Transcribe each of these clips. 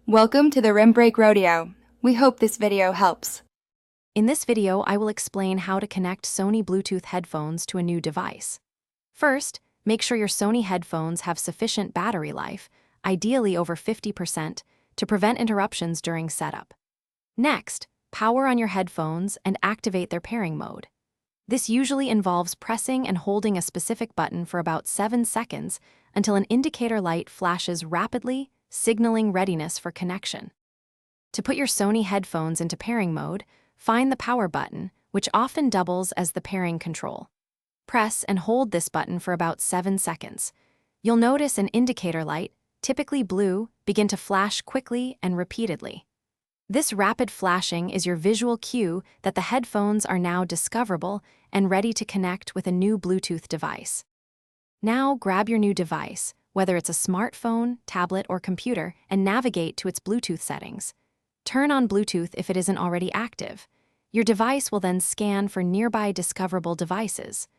Welcome to the Rim Break Rodeo. We hope this video helps. In this video, I will explain how to connect Sony Bluetooth headphones to a new device. First, make sure your Sony headphones have sufficient battery life, ideally over 50%, to prevent interruptions during setup. Next, power on your headphones and activate their pairing mode. This usually involves pressing and holding a specific button for about 7 seconds until an indicator light flashes rapidly, signaling readiness for connection. To put your Sony headphones into pairing mode, find the power button, which often doubles as the pairing control. Press and hold this button for about 7 seconds. You'll notice an indicator light, typically blue, begin to flash quickly and repeatedly. This rapid flashing is your visual cue that the headphones are now discoverable and ready to connect with a new Bluetooth device. Now grab your new device, whether it's a smartphone, tablet, or computer, and navigate to its Bluetooth settings. Turn on Bluetooth if it isn't already active. Your device will then scan for nearby discoverable devices.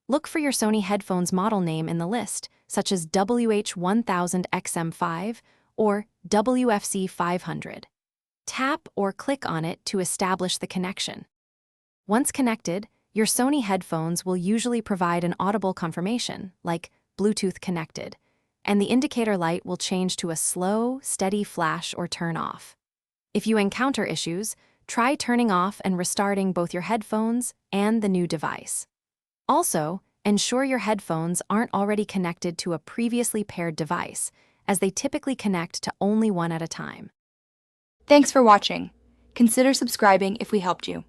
Look for your Sony headphones model name in the list, such as WH1000XM5 or WFC500. Tap or click on it to establish the connection. Once connected, your Sony headphones will usually provide an audible confirmation, like Bluetooth connected, and the indicator light will change to a slow, steady flash or turn off. If you encounter issues, try turning off and restarting both your headphones and the new device. Also, ensure your headphones aren't already connected to a previously paired device, as they typically connect to only one at a time. Thanks for watching. Consider subscribing if we helped you.